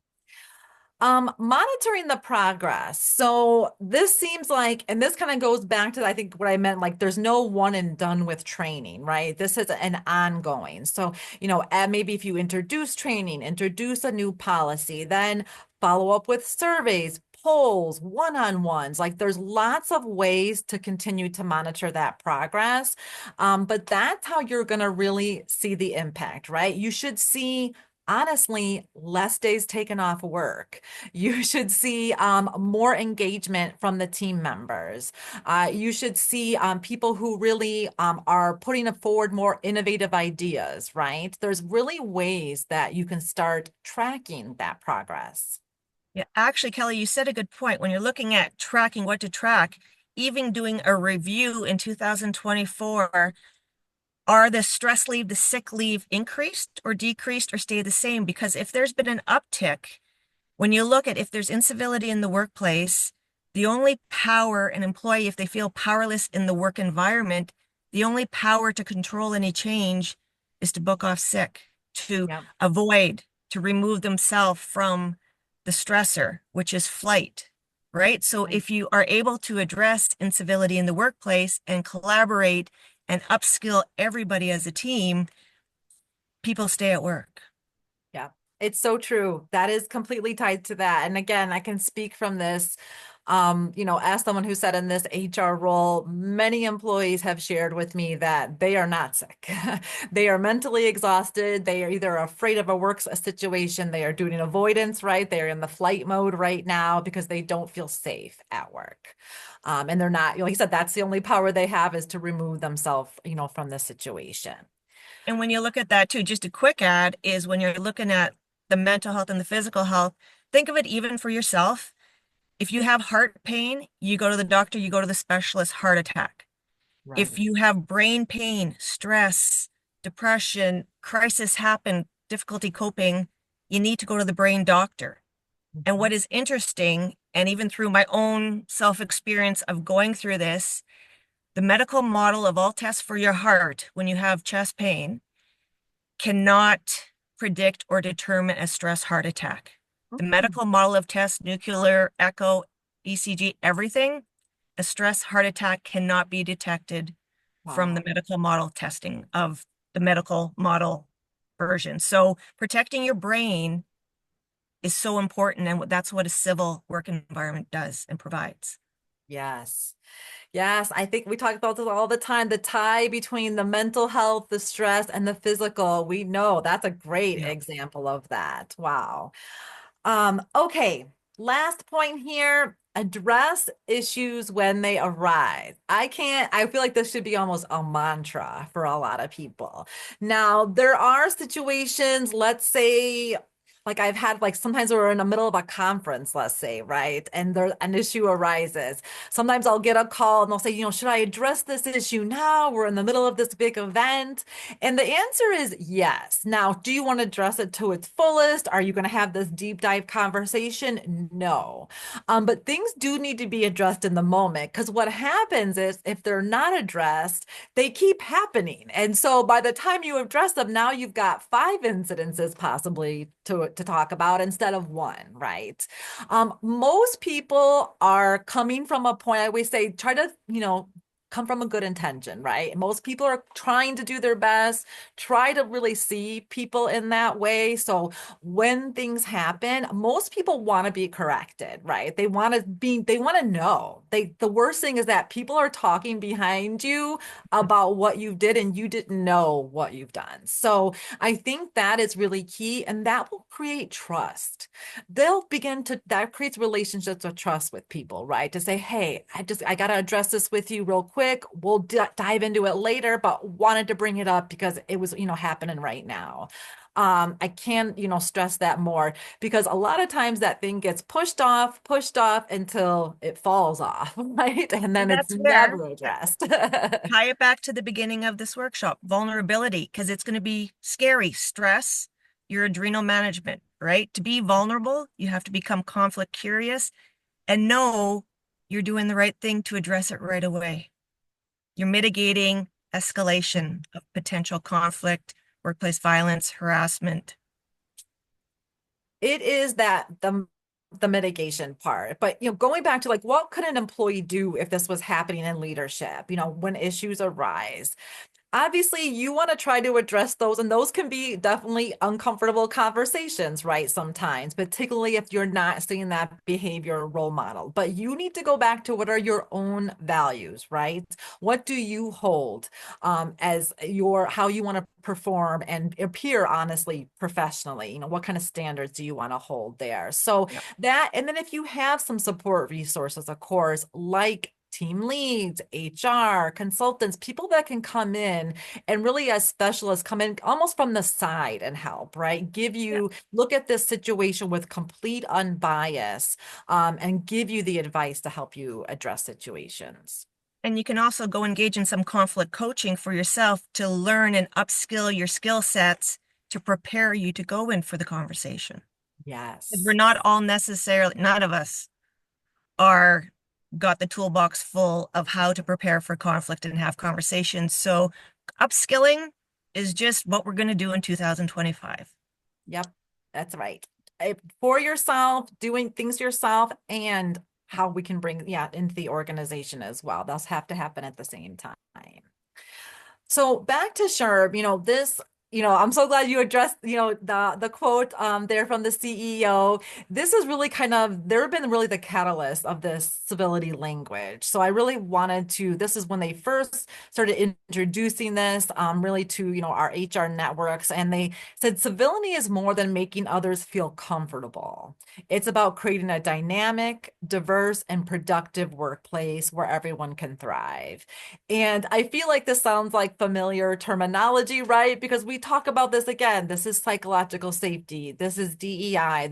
Monitoring the progress. So this seems like, and this kind of goes back to, I think what I meant, like there's no one and done with training, right? This is an ongoing. So, maybe if you introduce training, introduce a new policy, then follow up with surveys, polls, one-on-ones. Like there's lots of ways to continue to monitor that progress. But that's how you're going to really see the impact, right? You should see honestly, less days taken off work. You should see more engagement from the team members. You should see people who really are putting forward more innovative ideas, right? There's really ways that you can start tracking that progress. Yeah, actually, Kelly, you said a good point. When you're looking at tracking what to track, even doing a review in 2024, are the stress leave, the sick leave increased or decreased or stay the same? Because if there's been an uptick, when you look at if there's incivility in the workplace, the only power an employee, if they feel powerless in the work environment, the only power to control any change is to book off sick, to Yeah. avoid, to remove themselves from the stressor, which is flight, right? So Right. if you are able to address incivility in the workplace and collaborate and upskill everybody as a team, people stay at work. Yeah, it's so true. That is completely tied to that. And again, I can speak from this, as someone who said in this HR role, many employees have shared with me that they are not sick. They are mentally exhausted. They are either afraid of a situation, they are doing avoidance, right? They're in the flight mode right now because they don't feel safe at work. And they're not, like you said, that's the only power they have is to remove themselves, from the situation. And when you look at that too, just a quick add is when you're looking at the mental health and the physical health, think of it even for yourself. If you have heart pain, you go to the doctor, you go to the specialist, heart attack. If Right. you have brain pain, stress, depression, crisis happen, difficulty coping, you need to go to the brain doctor. And Mhm. what is interesting, and even through my own self experience of going through this, the medical model of all tests for your heart when you have chest pain cannot predict or determine a stress heart attack. The Mm. medical model of tests, nuclear, echo, ECG, everything, a stress heart attack cannot be detected from the Wow. medical model testing of the medical model version. So protecting your brain is so important, and that's what a civil work environment does and provides. Yes. Yes, I think we talk about this all the time, the tie between the mental health, the stress, and the physical. We know that's a great Yeah. example of that. Wow. Okay, last point here, address issues when they arise. I feel like this should be almost a mantra for a lot of people. Now, there are situations, let's say, like I've had like sometimes we're in the middle of a conference, let's say, right? And there an issue arises. Sometimes I'll get a call and they'll say, should I address this issue now? We're in the middle of this big event. And the answer is yes. Now, do you want to address it to its fullest? Are you going to have this deep dive conversation? No. But things do need to be addressed in the moment because what happens is if they're not addressed, they keep happening. And so by the time you address them, now you've got five incidences possibly to talk about instead of one, right? Most people are coming from a point, I always say, try to, come from a good intention, right? Most people are trying to do their best, try to really see people in that way. So when things happen, most people want to be corrected, right? They want to know. The worst thing is that people are talking behind you about what you did and you didn't know what you've done. So I think that is really key, and that will create trust. That creates relationships of trust with people, right? To say, hey, I got to address this with you real quick. We'll dive into it later, but wanted to bring it up because it was, happening right now. I can't, stress that more because a lot of times that thing gets pushed off until it falls off, right? And And then it's that's where, never addressed. tie it back to the beginning of this workshop, vulnerability, because it's going to be scary, stress, your adrenal management, right? To be vulnerable, you have to become conflict curious and know you're doing the right thing to address it right away. You're mitigating escalation of potential conflict, workplace violence, harassment. It is that the mitigation part. But going back to like what could an employee do if this was happening in leadership, when issues arise? Obviously, you want to try to address those, and those can be definitely uncomfortable conversations, right? Sometimes, particularly if you're not seeing that behavior role model. But you need to go back to what are your own values, right? What do you hold as how you want to perform and appear honestly professionally? What kind of standards do you want to hold there? So Yep. that, and then if you have some support resources, of course, like team leads, HR, consultants, people that can come in and really as specialists come in almost from the side and help, right? Yeah. Look at this situation with complete unbias, and give you the advice to help you address situations. And you can also go engage in some conflict coaching for yourself to learn and upskill your skill sets to prepare you to go in for the conversation. We're Yes. not all necessarily, none of us are got the toolbox full of how to prepare for conflict and have conversations. So upskilling is just what we're going to do in 2025. Yep. That's right. For yourself, doing things yourself, and how we can bring, yeah, into the organization as well. Those have to happen at the same time. So back to Sherb, I'm so glad you addressed, the quote there from the CEO. This is really they've been really the catalyst of this civility language. So I really wanted to, this is when they first started introducing this really to, our HR networks. And they said civility is more than making others feel comfortable. It's about creating a dynamic, diverse, and productive workplace where everyone can thrive. And I feel like this sounds like familiar terminology, right? Because we talk about this again. This is psychological safety. This is DEI.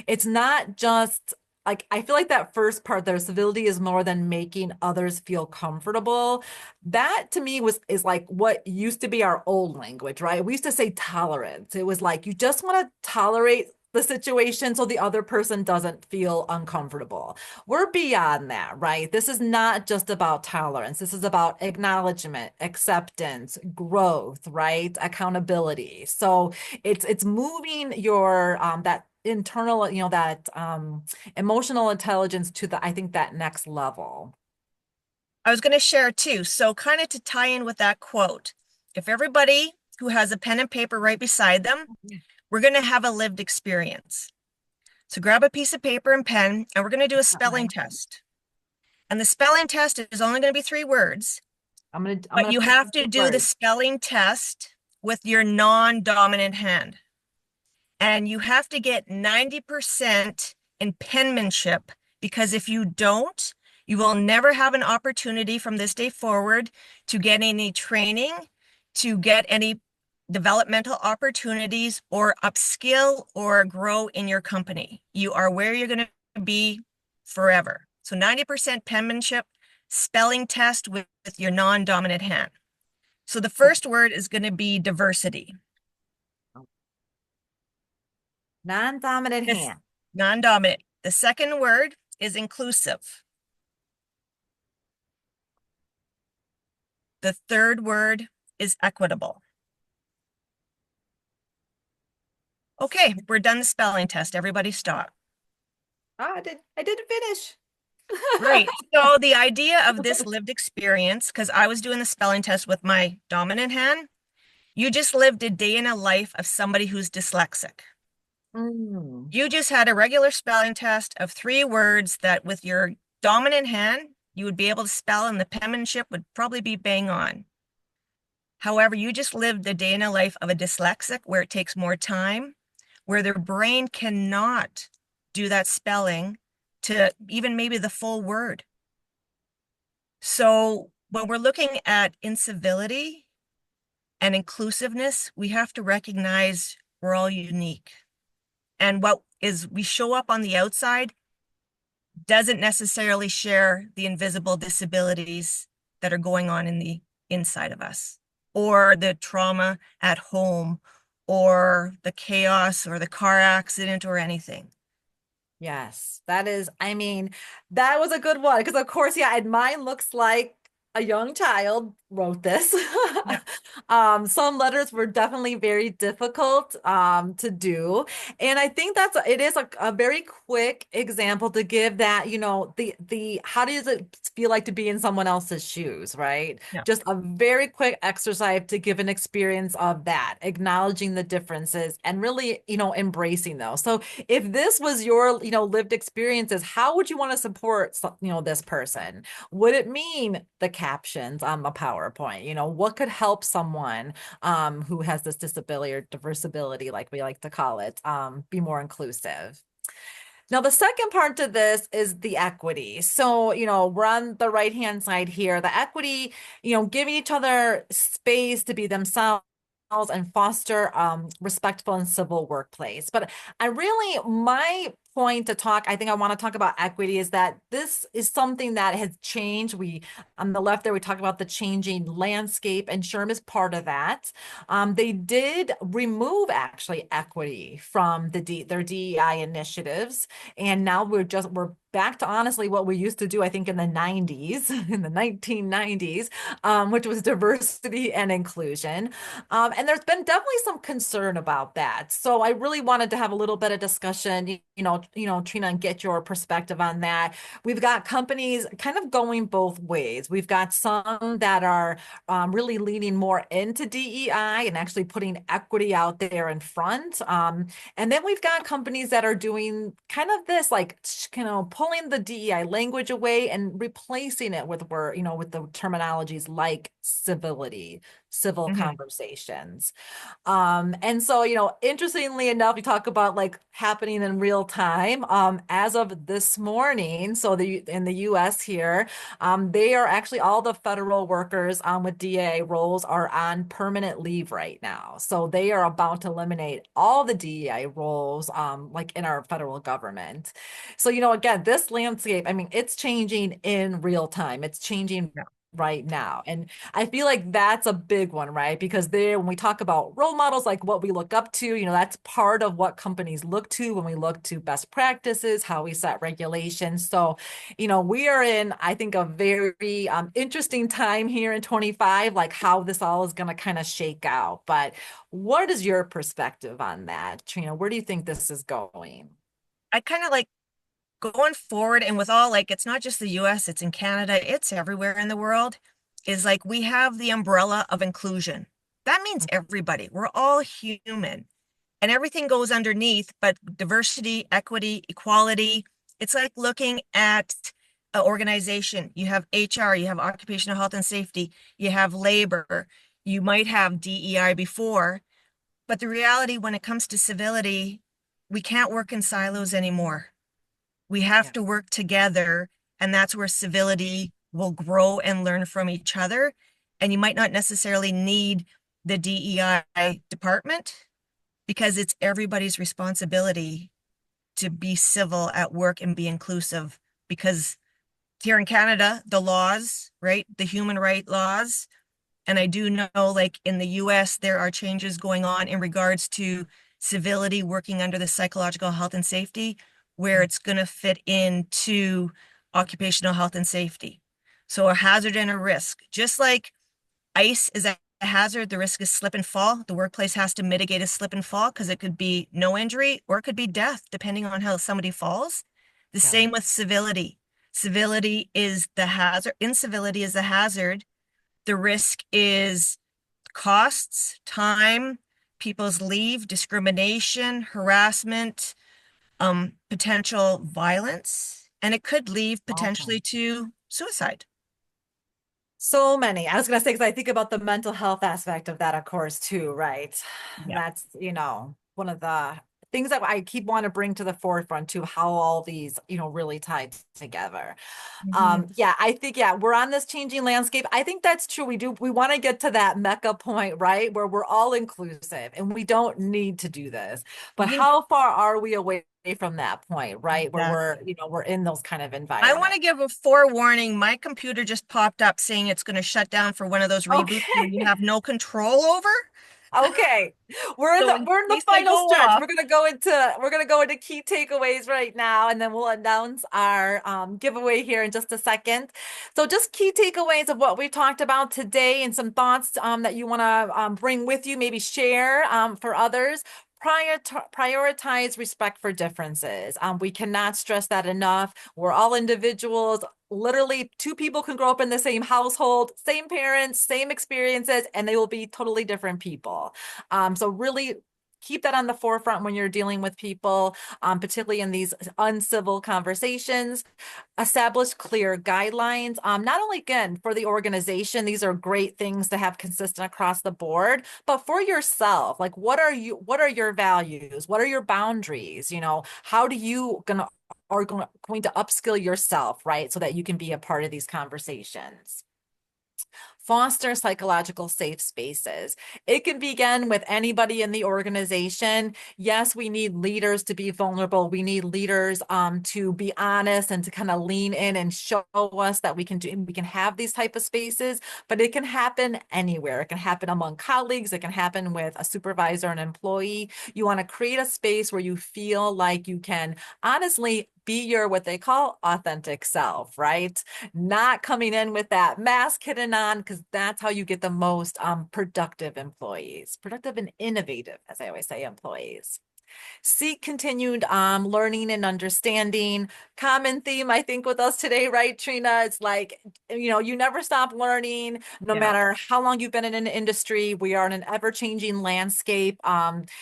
It's not just like, I feel like that first part there, civility is more than making others feel comfortable. That to me is like what used to be our old language, right? We used to say tolerance. It was like, you just want to tolerate the situation so the other person doesn't feel uncomfortable. We're beyond that, right? This is not just about tolerance. This is about acknowledgement, acceptance, growth, right? Accountability. So it's moving your that internal, that emotional intelligence to I think that next level. I was going to share too. So, kind of to tie in with that quote, if everybody who has a pen and paper right beside them, we're going to have a lived experience. So, grab a piece of paper and pen, and we're going to do a Not spelling mine. test. And the spelling test is only going to be 3 words, I'm but gonna you pick have to the do the word. spelling test with your non-dominant hand. And you have to get 90% in penmanship because if you don't, you will never have an opportunity from this day forward to get any training, to get any developmental opportunities, or upskill or grow in your company. You are where you're going to be forever. So 90% penmanship, spelling test with your non-dominant hand. So the first word is going to be diversity. Non-dominant This hand. non-dominant. The second word is inclusive. The third word is equitable. Okay, we're done the spelling test. Everybody stop. I didn't finish. Right. So the idea of this lived experience, because I was doing the spelling test with my dominant hand, you just lived a day in a life of somebody who's dyslexic. Mm, You just had a regular spelling test of three words that with your dominant hand, you would be able to spell and the penmanship would probably be bang on. However, you just lived the day in a life of a dyslexic where it takes more time, where their brain cannot do that spelling to even maybe the full word. So when we're looking at incivility and inclusiveness, we have to recognize we're all unique. And what is we show up on the outside doesn't necessarily share the invisible disabilities that are going on in the inside of us, or the trauma at home, or the chaos, or the car accident, or anything. yes, that is, I mean, that was a good one because of course, yeah, and mine looks like a young child wrote this. Yeah, Some letters were definitely very difficult to do. And I think it is a very quick example to give that, the how does it feel like to be in someone else's shoes, right? yeah. Just a very quick exercise to give an experience of that, acknowledging the differences and really, embracing those. So if this was your, lived experiences, how would you want to support, this person? Would it mean the captions on the PowerPoint? What could help someone who has this disability or diversibility, like we like to call it, be more inclusive? Now, the second part to this is the equity. So, we're on the right-hand side here. The equity, giving each other space to be themselves and foster respectful and civil workplace. But my point to talk, I think I want to talk about equity is that this is something that has changed. On the left there, we talk about the changing landscape, and SHRM is part of that. They did remove actually equity from their DEI initiatives. And now we're back to honestly what we used to do, I think, in the 90s, in the 1990s, which was diversity and inclusion. And there's been definitely some concern about that. So I really wanted to have a little bit of discussion, Treena, and get your perspective on that. We've got companies kind of going both ways. We've got some that are really leaning more into DEI and actually putting equity out there in front. And then we've got companies that are doing kind of this, like, pulling the DEI language away and replacing it with the terminologies like civility, civil Mhm. conversations. And so, interestingly enough, you talk about like happening in real time. As of this morning, so in the US here, they are actually all the federal workers with DA roles are on permanent leave right now. So they are about to eliminate all the DEI roles, like in our federal government. So, again, this landscape, I mean, it's changing in real time. It's changing Yeah. right now. And I feel like that's a big one, right? Because when we talk about role models, like what we look up to, that's part of what companies look to when we look to best practices, how we set regulations. So, we are in, I think, a very interesting time here in 25, like how this all is going to kind of shake out. But what is your perspective on that, Trina? Where do you think this is going? I kind of like going forward and with all like it's not just the US, it's in Canada, it's everywhere in the world, is like we have the umbrella of inclusion. That means everybody. We're all human and everything goes underneath, but diversity, equity, equality, it's like looking at an organization. You have HR, you have occupational health and safety, you have labor, you might have DEI before, but the reality when it comes to civility, we can't work in silos anymore. We have Yeah. to work together, and that's where civility will grow and learn from each other. And you might not necessarily need the DEI department because it's everybody's responsibility to be civil at work and be inclusive. Because here in Canada, the laws, right, the human right laws, and I do know, like in the US, there are changes going on in regards to civility working under the psychological health and safety, where it's going to fit into occupational health and safety. So a hazard and a risk, just like ice is a hazard, the risk is slip and fall. The workplace has to mitigate a slip and fall because it could be no injury or it could be death, depending on how somebody falls. The Yeah. same with civility. Civility is the hazard. Incivility is the hazard. The risk is costs, time, people's leave, discrimination, harassment, potential violence, and it could lead potentially Awesome. to suicide. So many. I was going to say, because I think about the mental health aspect of that, of course, too, right? Yeah. That's, one of the things that I keep want to bring to the forefront too, how all these, really tied together. Mhm. Yeah, I think, yeah, we're on this changing landscape. I think that's true. We want to get to that mecca point, right? Where we're all inclusive and we don't need to do this. But Mhm. how far are we away from that point, right? Where we're, Exactly. we're in those kind of I want environments. to give a forewarning. My computer just popped up saying it's going to shut down for one of those reboots where you Okay. have no control over. Okay. So in We're in the case they final go stretch. off, We're gonna go into key takeaways right now, and then we'll announce our giveaway here in just a second. So just key takeaways of what we talked about today and some thoughts that you want to bring with you, maybe share for others. Prioritize respect for differences. We cannot stress that enough. We're all individuals. Literally, two people can grow up in the same household, same parents, same experiences, and they will be totally different people. So really keep that on the forefront when you're dealing with people, particularly in these uncivil conversations. Establish clear guidelines. Not only again for the organization, these are great things to have consistent across the board, but for yourself, like what are your values? What are your boundaries? How do you gonna are going to upskill yourself, right? So that you can be a part of these conversations. Foster psychological safe spaces. It can begin with anybody in the organization. Yes, we need leaders to be vulnerable. We need leaders to be honest and to kind of lean in and show us that we can have these type of spaces, but it can happen anywhere. It can happen among colleagues. It can happen with a supervisor and employee. You want to create a space where you feel like you can honestly be your what they call authentic self, right? Not coming in with that mask hidden on, because that's how you get the most productive employees, productive and innovative, as I always say, employees. Seek continued learning and understanding. Common theme, I think, with us today, right, Treena? It's like, you never stop learning, no yeah. matter how long you've been in an industry. We are in an ever-changing landscape.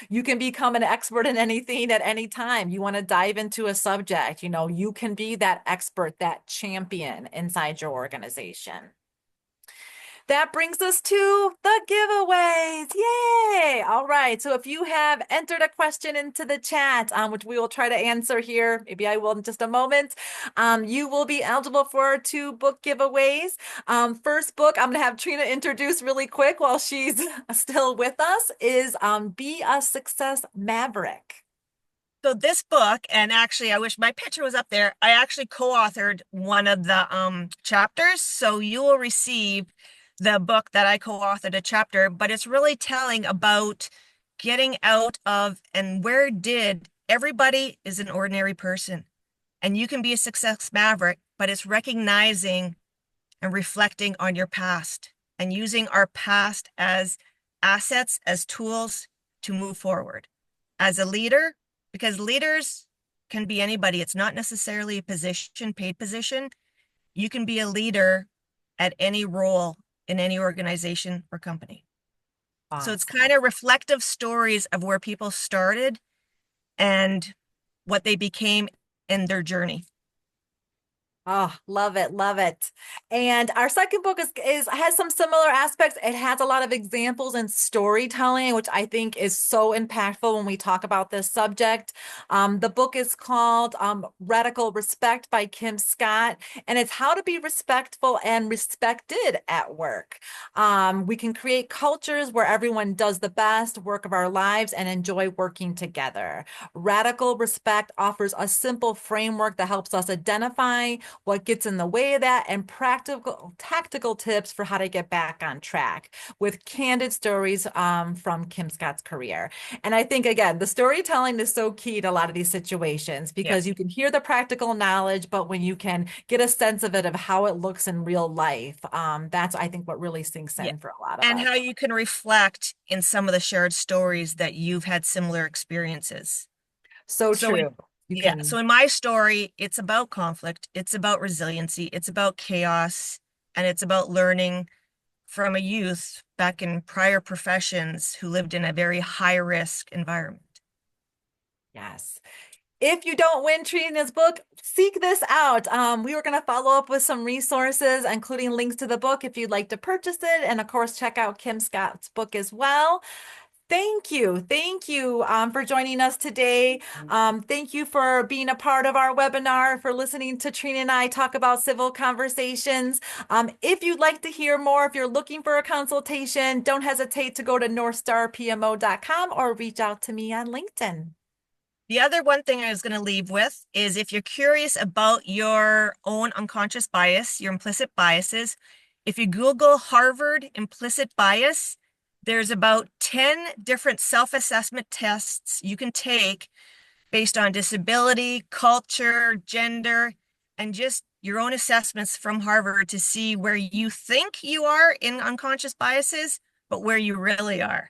You can become an expert in anything at any time. You want to dive into a subject, you can be that expert, that champion inside your organization. That brings us to the giveaways. Yay! All right. So if you have entered a question into the chat, which we will try to answer here, maybe I will in just a moment, you will be eligible for 2 book giveaways. First book, I'm going to have Treena introduce really quick while she's still with us, is Be a Success Maverick. So this book, and actually I wish my picture was up there, I actually co-authored one of the chapters. So you will receive the book that I co-authored a chapter, but it's really telling about getting out of and where did everybody is an ordinary person. And you can be a success maverick, but it's recognizing and reflecting on your past and using our past as assets, as tools to move forward. As a leader, because leaders can be anybody, it's not necessarily a position, paid position. You can be a leader at any role in any organization or company. So it's kind Awesome. of reflective stories of where people started and what they became in their journey. Oh, love it, love it. And our second book is has some similar aspects. It has a lot of examples and storytelling, which I think is so impactful when we talk about this subject. The book is called Radical Respect by Kim Scott, and it's how to be respectful and respected at work. We can create cultures where everyone does the best work of our lives and enjoy working together. Radical Respect offers a simple framework that helps us identify what gets in the way of that, and practical tactical tips for how to get back on track with candid stories from Kim Scott's career. And I think, again, the storytelling is so key to a lot of these situations Yeah. because you can hear the practical knowledge, but when you can get a sense of it, of how it looks in real life, that's, I think, what really sinks Yeah. in for a lot of And us. how you can reflect in some of the shared stories that you've had similar experiences. So So true. You Yeah. So can, in my story, it's about conflict, it's about resiliency, it's about chaos, and it's about learning from a youth back in prior professions who lived in a very high risk environment. yes. If you don't win Trina's book, seek this out. We were going to follow up with some resources, including links to the book if you'd like to purchase it. And of course, check out Kim Scott's book as well. Thank you. Thank you for joining us today. Thank you for being a part of our webinar, for listening to Trina and I talk about civil conversations. If you'd like to hear more, if you're looking for a consultation, don't hesitate to go to NorthstarPMO.com or reach out to me on LinkedIn. The other one thing I was going to leave with is if you're curious about your own unconscious bias, your implicit biases, if you Google Harvard implicit bias, there's about 10 different self-assessment tests you can take based on disability, culture, gender, and just your own assessments from Harvard to see where you think you are in unconscious biases, but where you really are.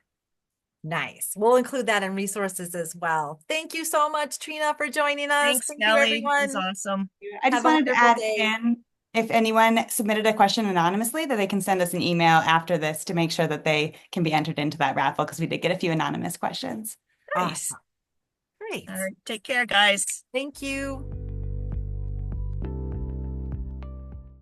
Nice. We'll include that in resources as well. Thank you so much, Trina, for joining us. Thanks, Thank you, Kelly. It was everyone. awesome. I just Have a wanted to wonderful add day. in, if anyone submitted a question anonymously, that they can send us an email after this to make sure that they can be entered into that raffle, because we did get a few anonymous questions. Nice. Awesome. Great. All right. Take care, guys. Thank you.